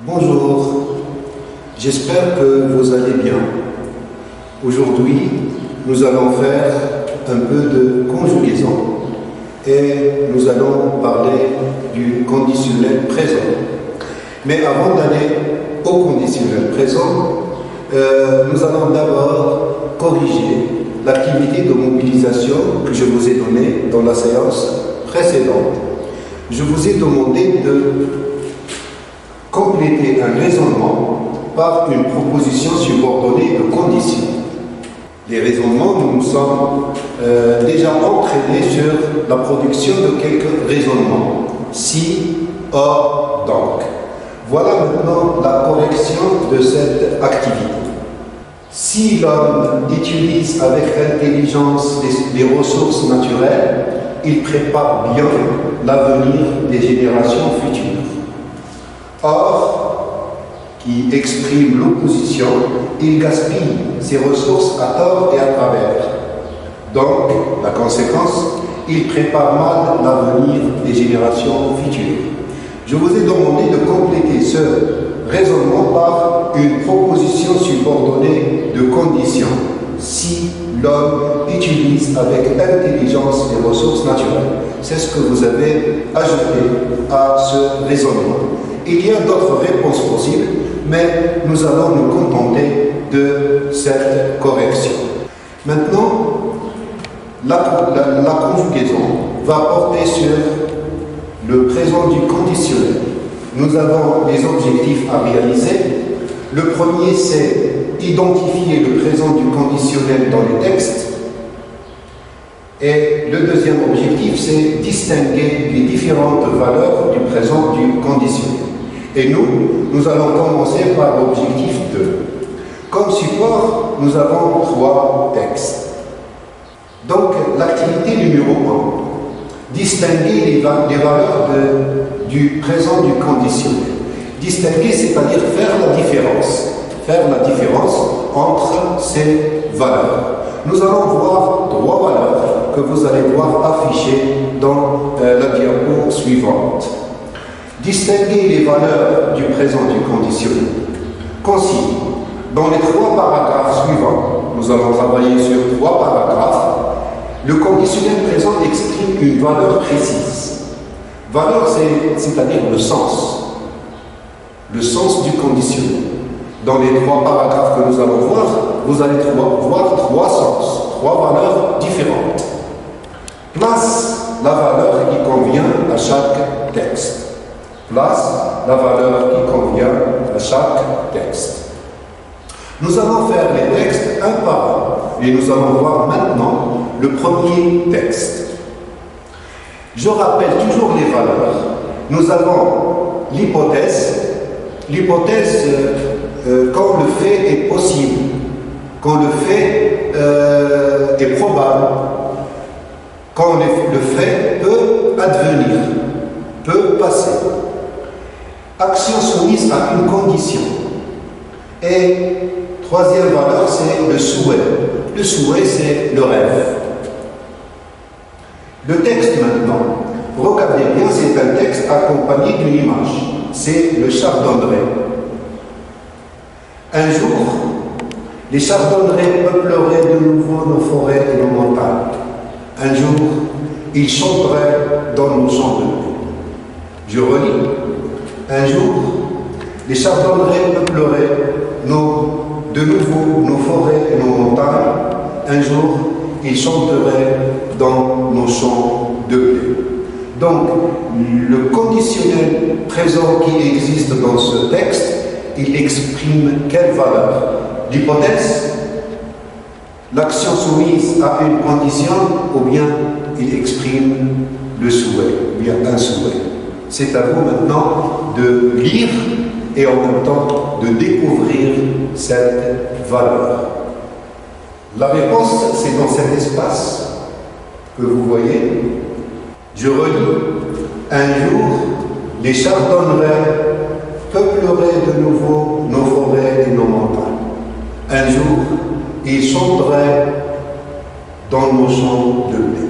Bonjour, j'espère que vous allez bien. Aujourd'hui, nous allons faire un peu de conjugaison et nous allons parler du conditionnel présent. Mais avant d'aller au conditionnel présent, nous allons d'abord corriger l'activité de mobilisation que je vous ai donnée dans la séance précédente. Je vous ai demandé de compléter un raisonnement par une proposition subordonnée de conditions. Les raisonnements, nous nous sommes déjà entraînés sur la production de quelques raisonnements. Si, or, donc. Voilà maintenant la correction de cette activité. Si l'homme utilise avec intelligence les ressources naturelles, il prépare bien l'avenir des générations futures. Or, qui exprime l'opposition, il gaspille ses ressources à tort et à travers. Donc, la conséquence, il prépare mal l'avenir des générations futures. Je vous ai demandé de compléter ce raisonnement par une proposition subordonnée de conditions. Si l'homme utilise avec intelligence les ressources naturelles. C'est ce que vous avez ajouté à ce raisonnement. Il y a d'autres réponses possibles, mais nous allons nous contenter de cette correction. Maintenant, la conjugaison va porter sur le présent du conditionnel. Nous avons des objectifs à réaliser. Le premier, c'est identifier le présent du conditionnel dans les textes. Et le deuxième objectif, c'est distinguer les différentes valeurs du présent du conditionnel. Et nous allons commencer par l'objectif 2. Comme support, nous avons 3 textes. Donc, l'activité numéro 1, distinguer les valeurs du présent du conditionnel. Distinguer, c'est-à-dire faire la différence. Faire la différence entre ces valeurs. Nous allons voir 3 valeurs que vous allez voir affichées dans la diapo suivante. Distinguer les valeurs du présent du conditionnel consiste, dans les 3 paragraphes suivants, nous allons travailler sur 3 paragraphes, le conditionnel présent exprime une valeur précise. Valeur, c'est-à-dire le sens du conditionnel. Dans les 3 paragraphes que nous allons voir, vous allez voir 3 sens, 3 valeurs différentes. Place la valeur qui convient à chaque texte. Place la valeur qui convient à chaque texte. Nous allons faire les textes un par un et nous allons voir maintenant le premier texte. Je rappelle toujours les valeurs. Nous avons l'hypothèse. L'hypothèse, quand le fait est possible, quand le fait est probable, quand le fait peut advenir, peut passer. Action soumise à une condition. Et troisième valeur, c'est le souhait. Le souhait, c'est le rêve. Le texte maintenant, regardez bien, c'est un texte accompagné d'une image. C'est le chardonneret. Un jour, les chardonnerets peupleraient de nouveau nos forêts et nos montagnes. Un jour, ils chanteraient dans nos champs de blé. Je relis. Un jour, les chardonnerets peupleraient de nouveau nos forêts et nos montagnes. Un jour, ils chanteraient dans nos champs de blé. Donc, le conditionnel présent qui existe dans ce texte, il exprime quelle valeur? L'hypothèse, l'action soumise à une condition, ou bien il exprime le souhait, ou bien un souhait. C'est à vous maintenant de lire et en même temps de découvrir cette valeur. La réponse, c'est dans cet espace que vous voyez. Je relis. Un jour, les chardonnerets peupleraient de nouveau nos forêts et nos montagnes. Un jour, ils chanteraient dans nos champs de blé.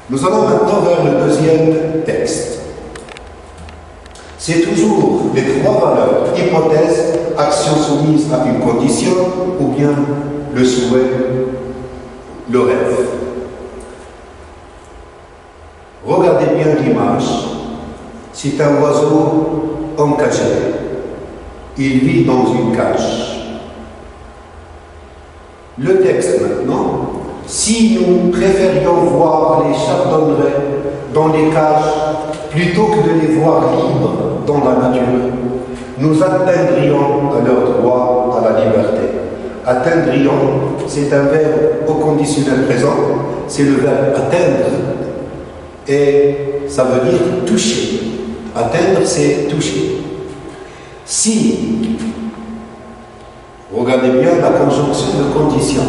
Nous allons maintenant vers le deuxième texte. c'est toujours les trois valeurs, hypothèse, action soumise à une condition, ou bien le souhait, le rêve. Regardez bien l'image. C'est un oiseau encagé. Il vit dans une cage. Le texte maintenant. Si nous préférions voir les chardonnerets dans les cages plutôt que de les voir libres dans la nature, nous atteindrions à leur droit à la liberté. Atteindrions, c'est un verbe au conditionnel présent, c'est le verbe atteindre, et ça veut dire toucher. Atteindre, c'est toucher. Si, regardez bien la conjonction de condition,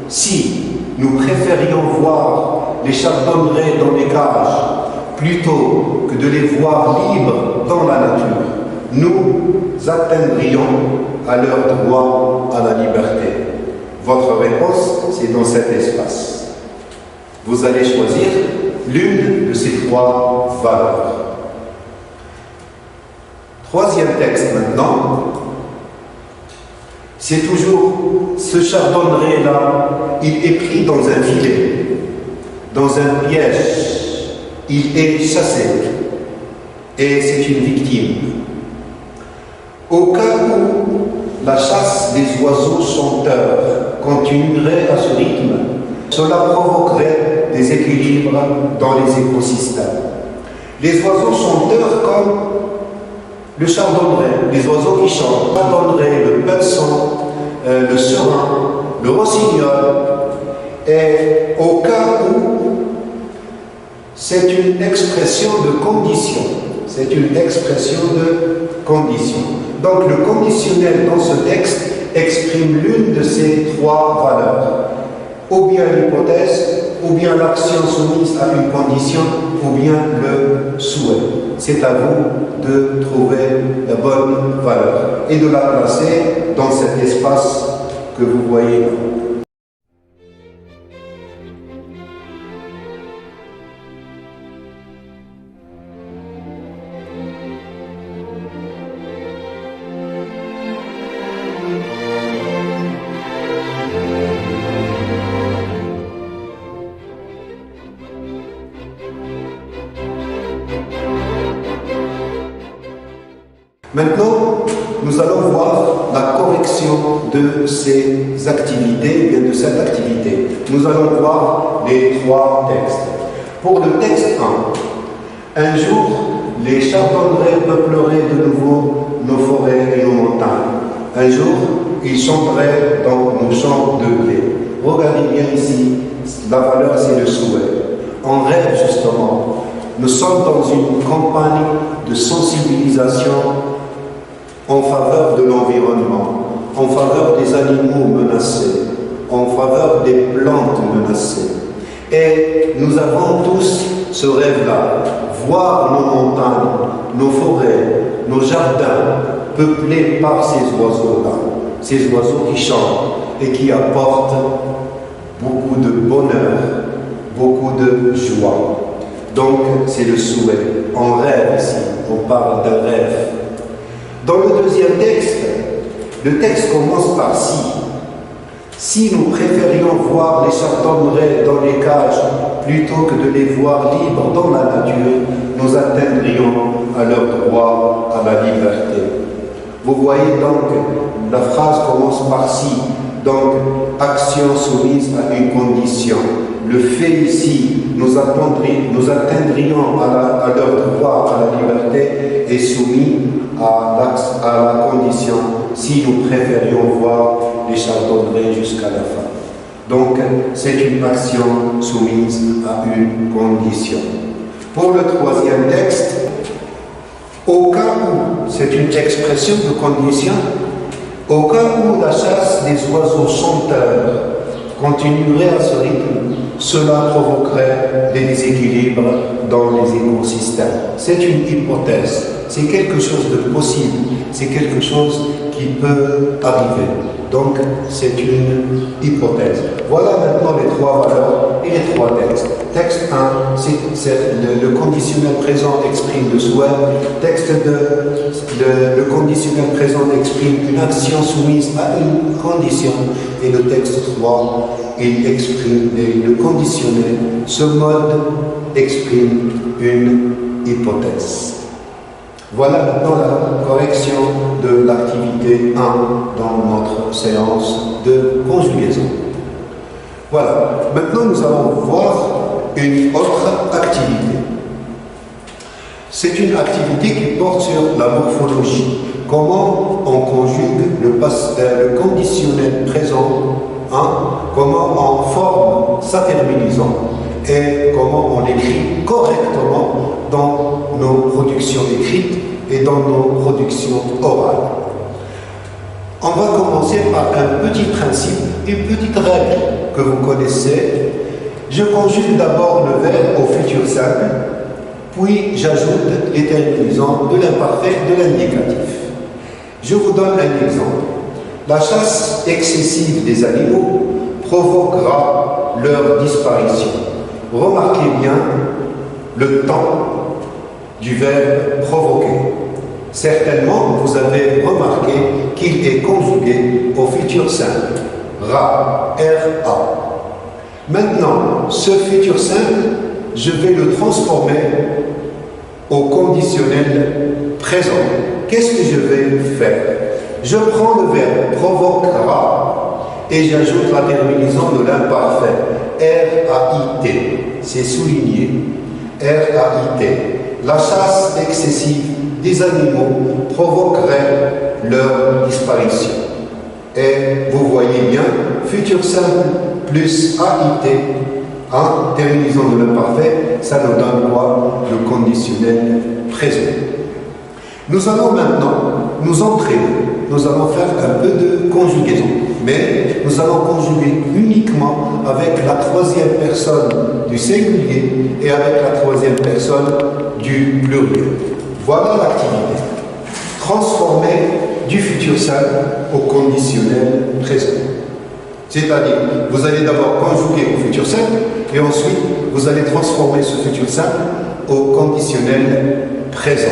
si nous préférions voir les chardonnerets dans les cages plutôt que de les voir libres dans la nature, nous atteindrions à leur droit à la liberté. Votre réponse, c'est dans cet espace. Vous allez choisir l'une de ces trois valeurs. Troisième texte maintenant. C'est toujours ce chardonneret-là, il est pris dans un filet, dans un piège, il est chassé, et c'est une victime. Au cas où la chasse des oiseaux chanteurs continuerait à ce rythme, cela provoquerait des équilibres dans les écosystèmes. Les oiseaux chanteurs comme le chardonneret, les oiseaux qui chantent, le chardonneret, le pinson, le serin, le rossignol, et au cas où c'est une expression de condition, c'est une expression de condition. Donc le conditionnel dans ce texte exprime l'une de ces trois valeurs, ou bien l'hypothèse, ou bien l'action soumise à une condition, ou bien le souhait. C'est à vous de trouver la bonne valeur et de la placer dans cet espace que vous voyez là. Maintenant, nous allons voir la correction de ces activités, bien de cette activité. Nous allons voir les trois textes. Pour le texte 1, un jour, les chardonnerets peupleraient de nouveau nos forêts et nos montagnes. Un jour, ils chanteraient dans nos champs de blé. Regardez bien ici, la valeur c'est le souhait. En rêve justement, nous sommes dans une campagne de sensibilisation en faveur de l'environnement, en faveur des animaux menacés, en faveur des plantes menacées. Et nous avons tous ce rêve-là, voir nos montagnes, nos forêts, nos jardins peuplés par ces oiseaux-là, ces oiseaux qui chantent et qui apportent beaucoup de bonheur, beaucoup de joie. Donc c'est le souhait. On rêve ici, on parle d'un rêve. Dans le deuxième texte, le texte commence par si. Si nous préférions voir les chardonnerets dans les cages plutôt que de les voir libres dans la nature, nous atteindrions à leur droit à la liberté. Vous voyez donc, la phrase commence par si, donc action soumise à une condition. Le fait ici, nous atteindrions à leur droit à la liberté est soumis à la condition si nous préférions voir les chardonnerets jusqu'à la fin. Donc, c'est une action soumise à une condition. Pour le troisième texte, au cas où, c'est une expression de condition, au cas où la chasse des oiseaux chanteurs continuerait à ce rythme, cela provoquerait des déséquilibres dans les écosystèmes. C'est une hypothèse, c'est quelque chose de possible, c'est quelque chose qui peut arriver. Donc, c'est une hypothèse. Voilà maintenant les trois valeurs et les trois textes. Texte 1, c'est le conditionnel présent exprime le souhait. Texte 2, le conditionnel présent exprime une action soumise à une condition. Et le texte 3, il exprime le conditionnel. Ce mode exprime une hypothèse. Voilà maintenant la correction de l'activité 1 dans notre séance de conjugaison. Voilà. Maintenant, nous allons voir une autre activité. C'est une activité qui porte sur la morphologie. Comment on conjugue le conditionnel présent, comment on forme sa terminaison et comment on l'écrit correctement dans nos productions écrites et dans nos productions orales. On va commencer par un petit principe, une petite règle que vous connaissez. Je conjugue d'abord le verbe au futur simple, puis j'ajoute les terminaisons de l'imparfait de l'indicatif. Je vous donne un exemple. La chasse excessive des animaux provoquera leur disparition. Remarquez bien le temps du verbe provoquer. Certainement, vous avez remarqué qu'il est conjugué au futur simple. Ra, R-A. Maintenant, ce futur simple, je vais le transformer au conditionnel présent. Qu'est-ce que je vais faire? Je prends le verbe provoquera et j'ajoute la terminaison de l'imparfait. R-A-I-T. C'est souligné. R-A-I-T. La chasse excessive des animaux provoquerait leur disparition. Et vous voyez bien, futur simple plus AIT, terminaison de l'imparfait, ça nous donne quoi? Le conditionnel présent. Nous allons maintenant nous entraîner. Nous allons faire un peu de conjugaison, mais nous allons conjuguer uniquement avec la troisième personne du singulier et avec la troisième personne du pluriel. Voilà l'activité. Transformer du futur simple au conditionnel présent. C'est-à-dire, vous allez d'abord conjuguer au futur simple et ensuite vous allez transformer ce futur simple au conditionnel présent.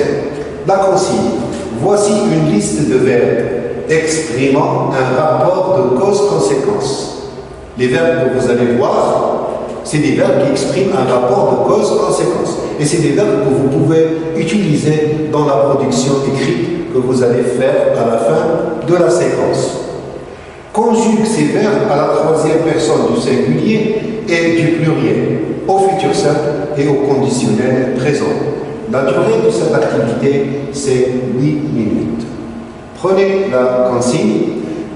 La consigne. Voici une liste de verbes exprimant un rapport de cause-conséquence. Les verbes que vous allez voir, c'est des verbes qui expriment un rapport de cause-conséquence. Et c'est des verbes que vous pouvez utiliser dans la production écrite que vous allez faire à la fin de la séquence. Conjugue ces verbes à la troisième personne du singulier et du pluriel, au futur simple et au conditionnel présent. La durée de cette activité, c'est 8 minutes. Prenez la consigne.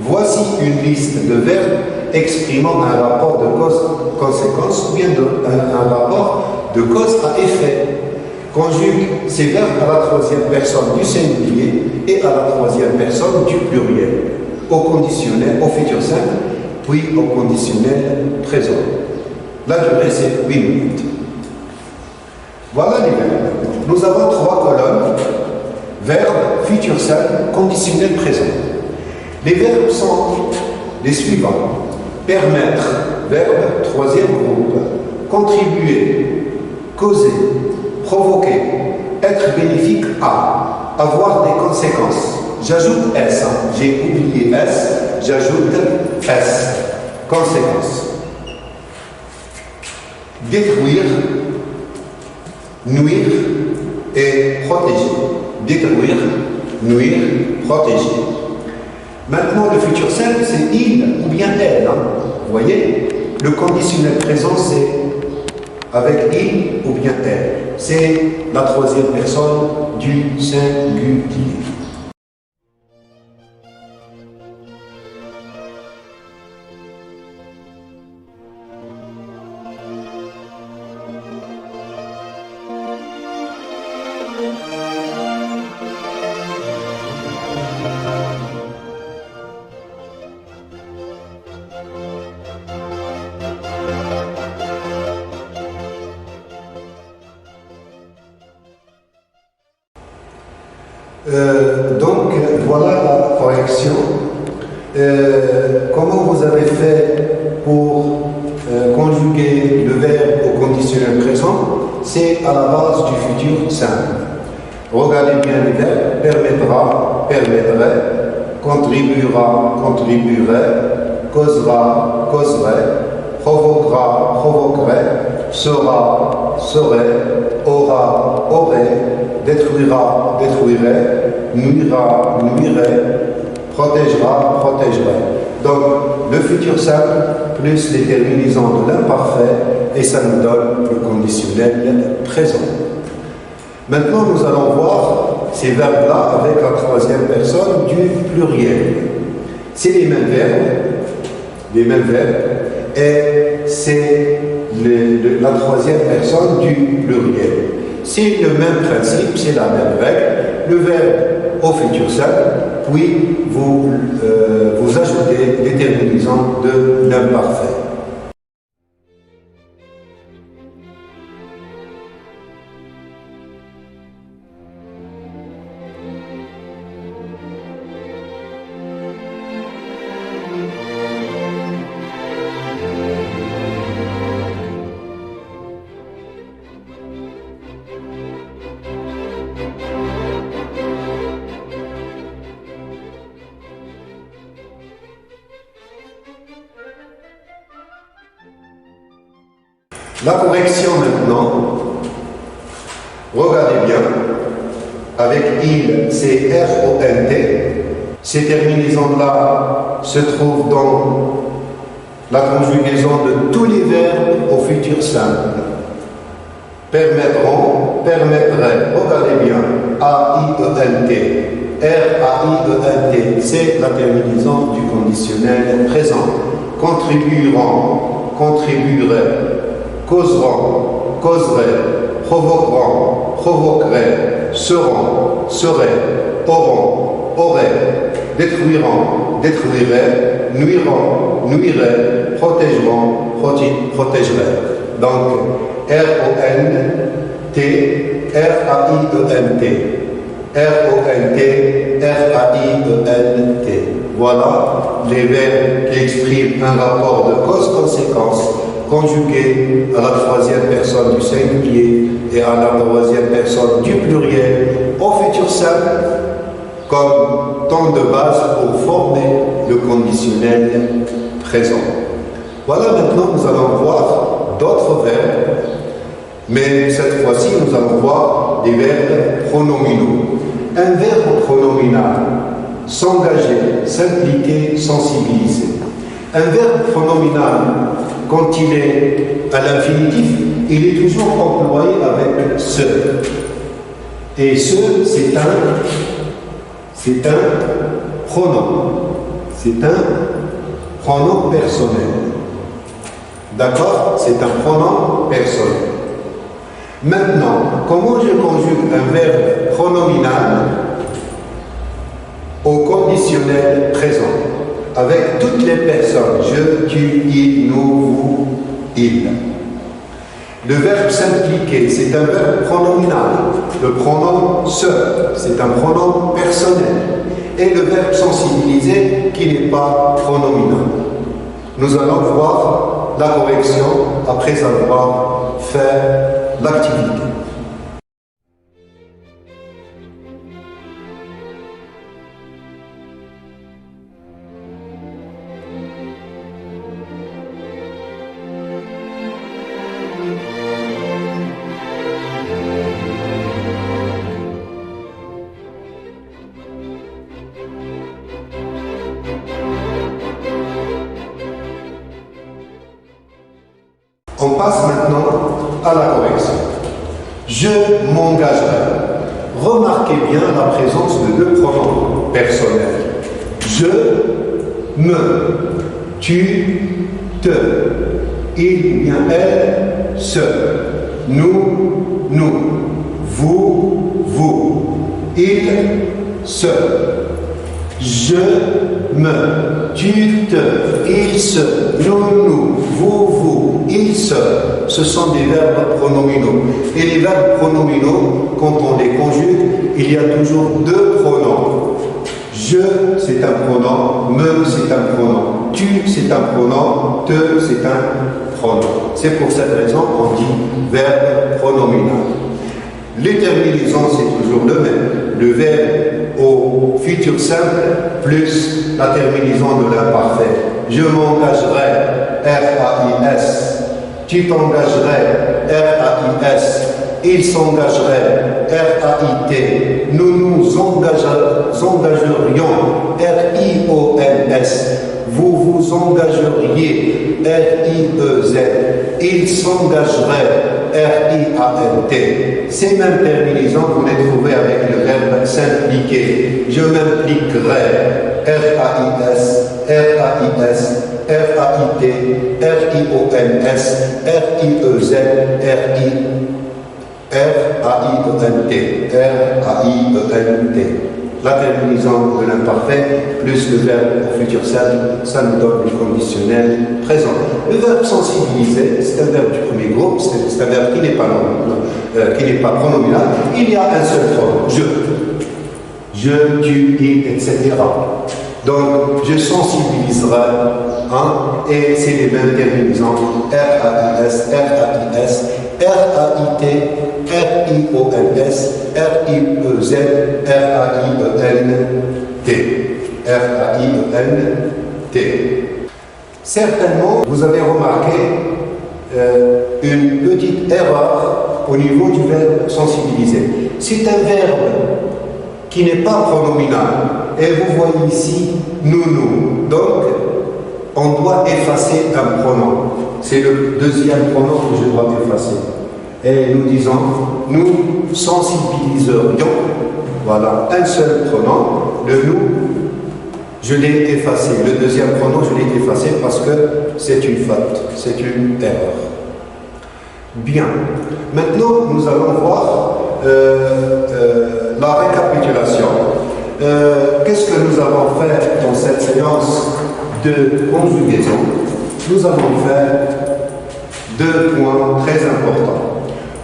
Voici une liste de verbes exprimant un rapport de cause-conséquence ou bien un rapport de cause à effet. Conjugue ces verbes à la troisième personne du singulier et à la troisième personne du pluriel, au conditionnel, au futur simple, puis au conditionnel présent. La durée, c'est 8 minutes. Voilà les verbes. Nous avons 3 colonnes. Verbe, futur simple, conditionnel présent. Les verbes sont les suivants. Permettre, verbe, troisième groupe. Contribuer, causer, provoquer, être bénéfique à, avoir des conséquences. J'ajoute S, j'ai oublié S, j'ajoute S. Conséquences. Détruire, nuire et protéger. Détruire, nuire, protéger. Maintenant, le futur simple, c'est il ou bien elle. Vous voyez, le conditionnel présent, c'est avec il ou bien elle. C'est la troisième personne du singulier. Donc, voilà la correction. Comment vous avez fait pour conjuguer le verbe au conditionnel présent? C'est à la base du futur simple. Regardez bien les verbes: permettra, permettrait, contribuera, contribuerait, causera, causerait, provoquera, provoquerait, sera, serait, aura, aurait, détruira, détruirait, nuira, nuirait, protégera, protégerait. Donc, le futur simple plus les terminaisons de l'imparfait, et ça nous donne le conditionnel présent. Maintenant, nous allons voir ces verbes-là avec la troisième personne du pluriel. C'est les mêmes verbes, et c'est la troisième personne du pluriel. C'est le même principe, c'est la même règle. Le verbe au futur simple, puis vous ajoutez les terminaisons de l'imparfait. La correction maintenant, regardez bien, avec il, c'est R-O-N-T. Ces terminaisons-là se trouvent dans la conjugaison de tous les verbes au futur simple. Permettront, permettrait, regardez bien, A-I-E-N-T, R-A-I-E-N-T, c'est la terminaison du conditionnel présent. Contribueront, contribuerait, causeront, causeraient, provoqueront, provoqueraient, seront, seraient, auront, auraient, détruiront, détruiraient, nuiront, nuiraient, protégeront, protégeraient. Donc, R-O-N-T, R-A-I-E-N-T, R-O-N-T, R-A-I-E-N-T. Voilà les verbes qui expriment un rapport de cause-conséquence conjugué à la troisième personne du singulier et à la troisième personne du pluriel au futur simple comme temps de base pour former le conditionnel présent. Voilà, maintenant nous allons voir d'autres verbes, mais cette fois-ci nous allons voir des verbes pronominaux. Un verbe pronominal: s'engager, s'impliquer, sensibiliser. Un verbe pronominal, quand il est à l'infinitif, il est toujours employé avec ce. Et ce, c'est un pronom. C'est un pronom personnel. D'accord? C'est un pronom personnel. Maintenant, comment je conjugue un verbe pronominal au conditionnel présent avec toutes les personnes: je, tu, il, nous, vous, il? Le verbe s'impliquer, c'est un verbe pronominal. Le pronom se, c'est un pronom personnel. Et le verbe sensibiliser, qui n'est pas pronominal. Nous allons voir la correction après avoir fait l'activité. On passe maintenant à la correction. Je m'engagerai. Remarquez bien la présence de deux pronoms personnels. Je, me, tu, te, il ou bien elle, se, nous, vous, il, se. Je, me, tu, te, il se, nous, vous, il se. Ce sont des verbes pronominaux. Et les verbes pronominaux, quand on les conjugue, il y a toujours deux pronoms. Je, c'est un pronom. Me, c'est un pronom. Tu, c'est un pronom. Te, c'est un pronom. C'est pour cette raison qu'on dit verbe pronominal. Les terminaisons, c'est toujours le même. Le verbe au futur simple plus la terminaison de l'imparfait. Je m'engagerai, R-A-I-S. Tu t'engagerais, R-A-I-S. Il s'engagerait, R-A-I-T. Nous nous engagerions, R-I-O-N-S. Vous vous engageriez, R-I-E-Z. Il s'engagerait, R-I-A-N-T. Ces mêmes terminaisons, vous les trouvez avec le verbe s'impliquer. Je m'impliquerai, R-A-I-S, R-A-I-S, R-A-I-T, R-I-O-N-S, R-I-E-Z, R-A-I-E-N-T, R-A-I-E-N-T. La terminaison de l'imparfait plus le verbe au futur simple, ça nous donne le conditionnel présent. Le verbe sensibiliser, c'est un verbe du premier groupe, c'est un verbe qui n'est pas pronominal. Il y a un seul pronom, je, tu, il, etc. Donc, je sensibiliserai, et c'est les mêmes terminaisons, R-A-I-S, R-A-I-S, R-A-I-T, R-I-O-N-S, R-I-E-Z, R-A-I-E-N-T. R-A-I-E-N-T. Certainement, vous avez remarqué une petite erreur au niveau du verbe sensibiliser. C'est un verbe qui n'est pas pronominal. Et vous voyez ici, nous. Donc, on doit effacer un pronom. C'est le deuxième pronom que je dois effacer. Et nous disons, nous sensibiliserions. Voilà, un seul pronom. Le nous, je l'ai effacé. Le deuxième pronom, je l'ai effacé parce que c'est une faute, c'est une erreur. Bien. Maintenant, nous allons voir la récapitulation. Qu'est-ce que nous allons faire dans cette séance de conjugaison? Nous allons faire deux points très importants.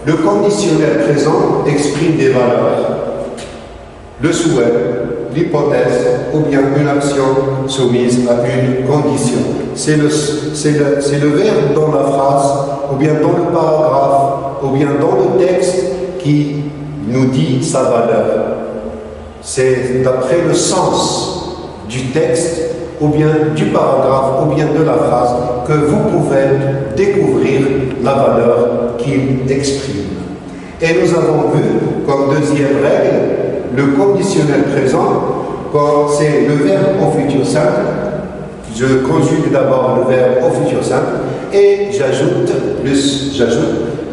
Le conditionnel présent exprime des valeurs. Le souhait, l'hypothèse ou bien une action soumise à une condition. C'est le verbe dans la phrase ou bien dans le paragraphe ou bien dans le texte qui nous dit sa valeur. C'est d'après le sens du texte ou bien du paragraphe ou bien de la phrase que vous pouvez découvrir la valeur qu'il exprime. Et nous avons vu comme deuxième règle le conditionnel présent, quand c'est le verbe au futur simple. Je conjugue d'abord le verbe au futur simple et j'ajoute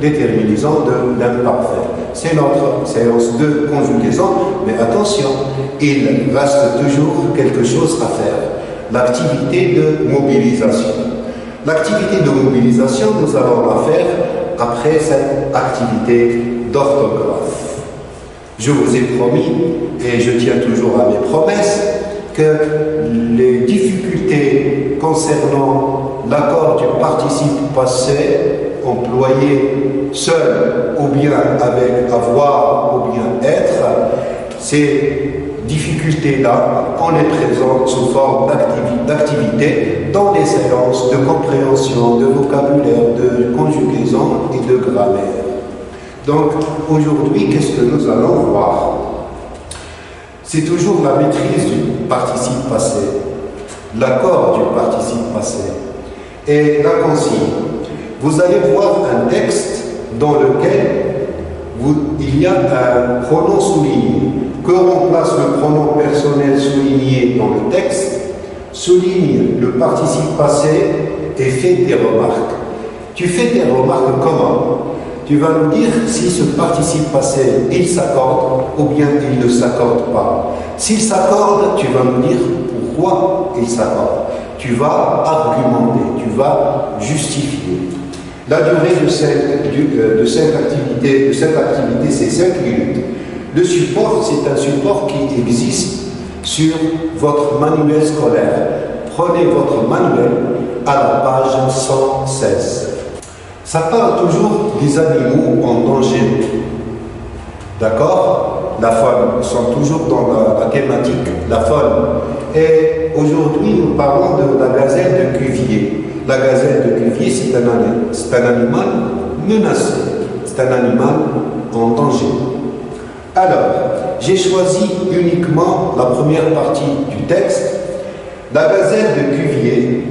les terminaisons de l'imparfait. C'est notre séance de conjugaison, mais attention, il reste toujours quelque chose à faire. L'activité de mobilisation. L'activité de mobilisation, nous allons la faire après cette activité d'orthographe. Je vous ai promis, et je tiens toujours à mes promesses, que les difficultés concernant l'accord du participe passé employé seul ou bien avec avoir ou bien être, ces difficultés-là, on les présente sous forme d'activité dans les séances de compréhension, de vocabulaire, de conjugaison et de grammaire. Donc, aujourd'hui, qu'est-ce que nous allons voir? C'est toujours la maîtrise du participe passé, l'accord du participe passé et la consigne. Vous allez voir un texte dans lequel il y a un pronom souligné. Que remplace le pronom personnel souligné dans le texte? Souligne le participe passé et fait des remarques. Tu fais des remarques comment? Tu vas nous dire si ce participe passé, il s'accorde ou bien il ne s'accorde pas. S'il s'accorde, tu vas nous dire pourquoi il s'accorde. Tu vas argumenter, tu vas justifier. La durée de cette activité, c'est 5 minutes. Le support, c'est un support qui existe sur votre manuel scolaire. Prenez votre manuel à la page 116. Ça parle toujours des animaux en danger. D'accord? La faune. Nous sommes toujours dans la thématique, la faune. Et aujourd'hui, nous parlons de la gazelle de Cuvier. La gazelle de Cuvier, c'est un animal menacé. C'est un animal en danger. Alors, j'ai choisi uniquement la première partie du texte. La gazelle de Cuvier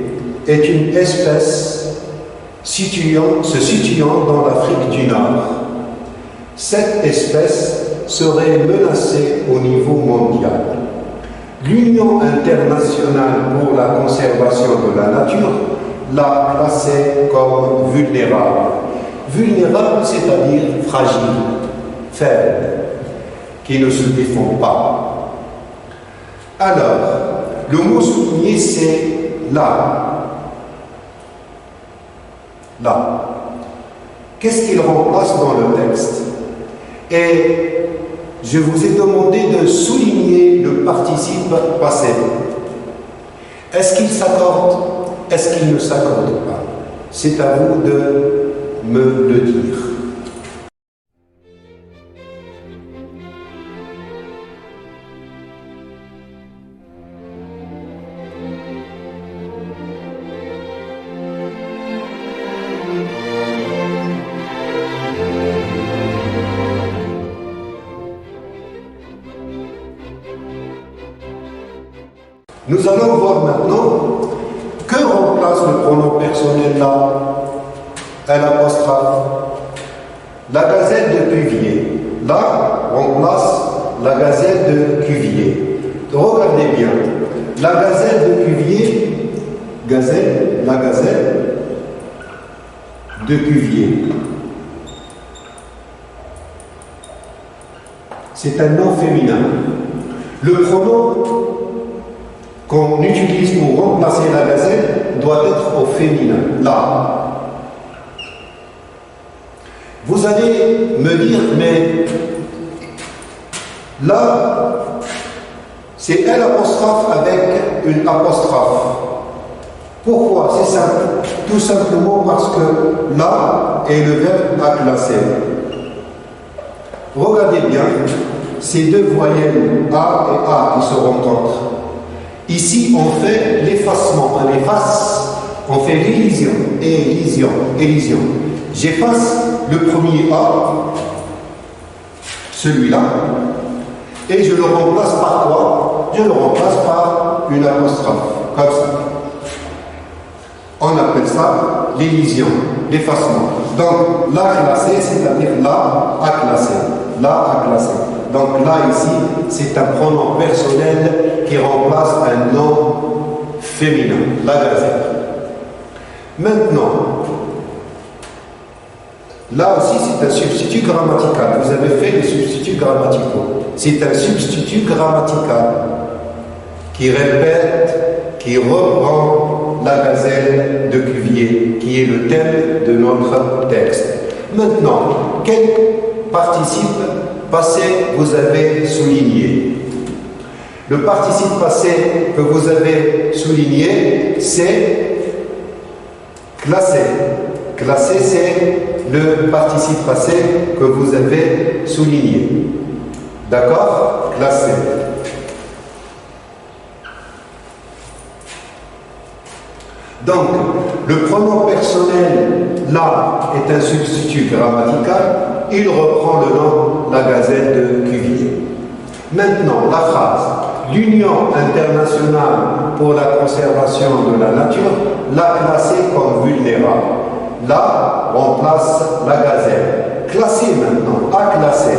est une espèce se situant dans l'Afrique du Nord. Cette espèce serait menacée au niveau mondial. L'Union internationale pour la conservation de la nature l'a classée comme vulnérable. Vulnérable, c'est-à-dire fragile, faible, qui ne se défend pas. Alors, le mot souligné, c'est là. Là. Qu'est-ce qu'il remplace dans le texte? Et je vous ai demandé de souligner le participe passé. Est-ce qu'il s'accorde? Est-ce qu'il ne s'accorde pas? C'est à vous de me le dire. Nous allons voir maintenant que remplace le pronom personnel là, l'apostrophe. La gazelle de Cuvier. Là remplace la gazelle de Cuvier. Regardez bien. La gazelle de Cuvier, la gazelle de Cuvier. C'est un nom féminin. Le pronom qu'on utilise pour remplacer la gazelle doit être au féminin, là. Vous allez me dire, mais là, c'est un apostrophe avec une apostrophe. Pourquoi? C'est simple. Tout simplement parce que là est le verbe à classer. Regardez bien, ces deux voyelles A et A qui se rencontrent. Ici, on fait l'effacement, on efface, on fait l'élision, élision. J'efface le premier A, celui-là, et je le remplace par quoi? Je le remplace par une apostrophe, comme ça. On appelle ça l'élision, l'effacement. Donc, la classée, c'est-à-dire la à classer, la à classer. Donc là, ici, c'est un pronom personnel qui remplace un nom féminin, la gazelle. Maintenant, là aussi, c'est un substitut grammatical. Vous avez fait des substituts grammaticaux. C'est un substitut grammatical qui répète, qui reprend la gazelle de Cuvier, qui est le thème de notre texte. Maintenant, quel participe passé vous avez souligné? Le participe passé que vous avez souligné, c'est classé. Classé, c'est le participe passé que vous avez souligné. D'accord? Classé. Donc, le pronom personnel, là, est un substitut grammatical. Il reprend le nom, la gazelle de Cuvier. Maintenant, la phrase. L'Union internationale pour la conservation de la nature l'a classé comme vulnérable. Là, remplace la gazelle. Classer maintenant, à classer.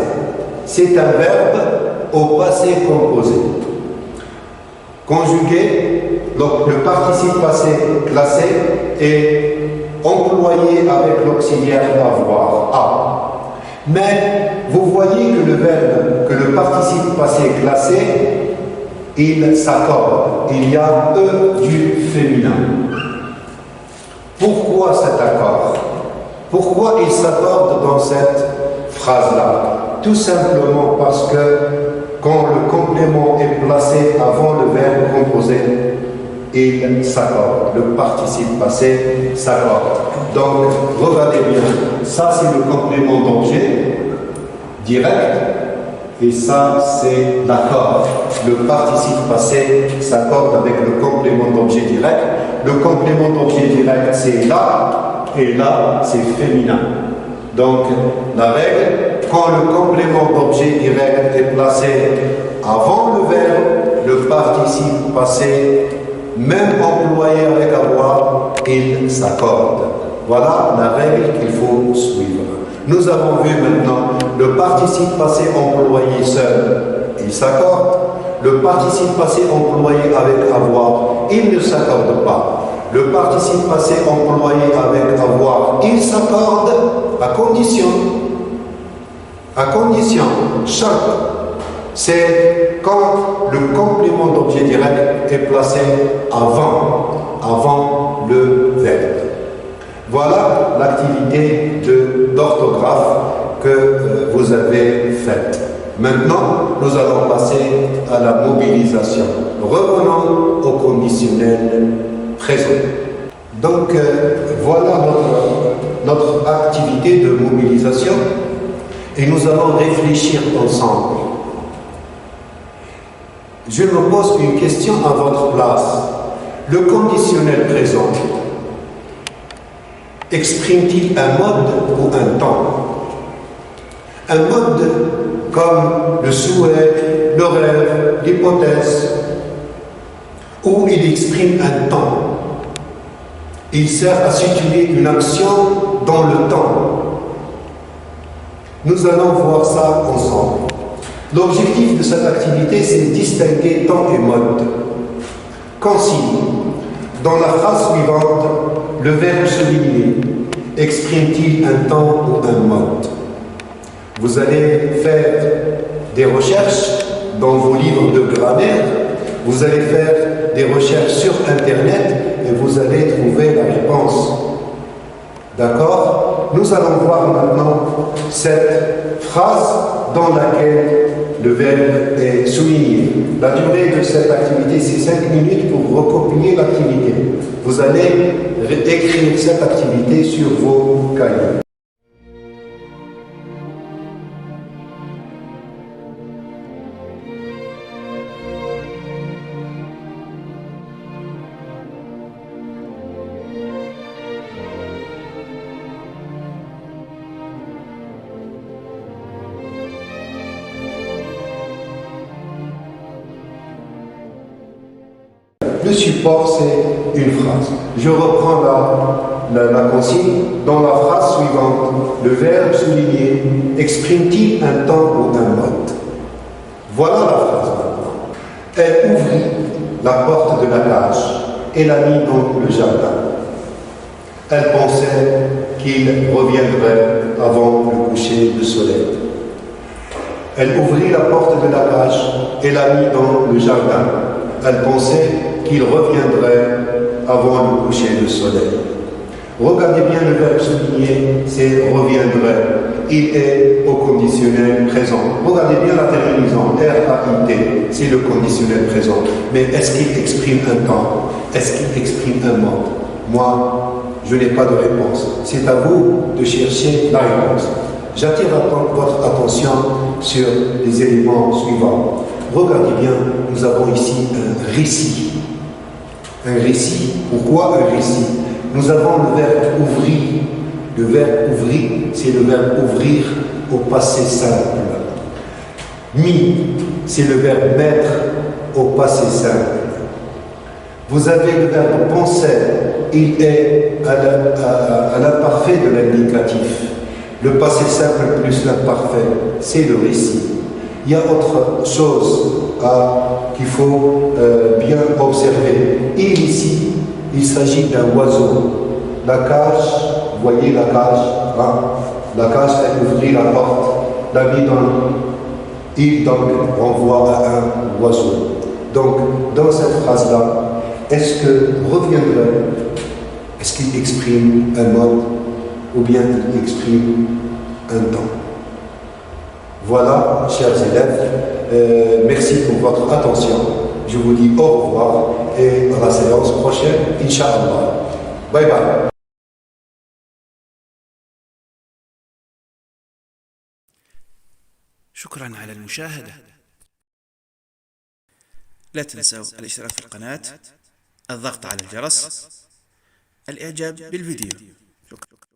C'est un verbe au passé composé. Conjugué, donc le participe passé classé est employé avec l'auxiliaire avoir, a. Mais vous voyez que le verbe, que le participe passé classé, il s'accorde. Il y a du féminin. Pourquoi cet accord? Pourquoi il s'accorde dans cette phrase-là? Tout simplement parce que quand le complément est placé il s'accorde. Le participe passé s'accorde. Donc, regardez bien, ça c'est le complément d'objet direct, et ça c'est l'accord. Le participe passé s'accorde avec le complément d'objet direct. Le complément d'objet direct c'est là, et là c'est féminin. Donc, la règle, quand le complément d'objet direct est placé avant le verbe, le participe passé, même employé avec avoir, il s'accorde. Voilà la règle qu'il faut suivre. Nous avons vu maintenant le participe passé employé seul, il s'accorde. Le participe passé employé avec avoir, il ne s'accorde pas. Le participe passé employé avec avoir, il s'accorde à condition, chaque, c'est quand le complément d'objet direct est placé avant le verbe. Voilà l'activité d'orthographe que vous avez faite. Maintenant, nous allons passer à la mobilisation. Revenons au conditionnel présent. Donc, voilà notre activité de mobilisation et nous allons réfléchir ensemble. Je me pose une question à votre place. Le conditionnel présent exprime-t-il un mode ou un temps? Un mode comme le souhait, le rêve, l'hypothèse, où il exprime un temps. Il sert à situer une action dans le temps. Nous allons voir ça ensemble. L'objectif de cette activité, c'est de distinguer temps et mode. Consigne. Dans la phrase suivante, le verbe souligner exprime-t-il un temps ou un mode? Vous allez faire des recherches dans vos livres de grammaire, vous allez faire des recherches sur Internet et vous allez trouver la réponse. D'accord? Nous allons voir maintenant cette phrase dans laquelle le verbe est souligné. La durée de cette activité, c'est 5 minutes pour recopier l'activité. Vous allez écrire cette activité sur vos cahiers. Le support, c'est une phrase. Je reprends la consigne. Dans la phrase suivante, le verbe souligné exprime-t-il un temps ou un mode? Voilà la phrase maintenant. Elle ouvrit la porte de la cage et l'a mis dans le jardin. Elle pensait qu'il reviendrait avant le coucher du soleil. Elle ouvrit la porte de la cage et l'a mis dans le jardin. Elle pensait qu'il reviendrait avant le coucher du soleil. Regardez bien le verbe souligné, c'est reviendrait. Il est au conditionnel présent. Regardez bien la terminaison, R-A-I-T, c'est le conditionnel présent. Mais est-ce qu'il exprime un temps? Est-ce qu'il exprime un mode? Moi, je n'ai pas de réponse. C'est à vous de chercher la réponse. J'attire votre attention sur les éléments suivants. Regardez bien, nous avons ici un récit. Un récit. Pourquoi un récit? Nous avons le verbe ouvrir. Le verbe ouvrir, c'est le verbe ouvrir au passé simple. Mis, c'est le verbe mettre au passé simple. Vous avez le verbe penser. Il est à l'imparfait de l'indicatif. Le passé simple plus l'imparfait, c'est le récit. Il y a autre chose qu'il faut bien observer. Et ici, il s'agit d'un oiseau. La cage, vous voyez la cage, hein? La cage, elle ouvrit la porte, l'a mis dans. Il donc renvoie à un oiseau. Donc, dans cette phrase-là, est-ce que reviendrait, est-ce qu'il exprime un mode ou bien il exprime un temps? Voilà, chers élèves, merci pour votre attention. Je vous dis au revoir et à la séance prochaine, Inch'Allah. Bye bye. شكرا على المشاهدة. لا تنسوا الاشتراك في القناة، الضغط على الجرس، الإعجاب بالفيديو. شكرا.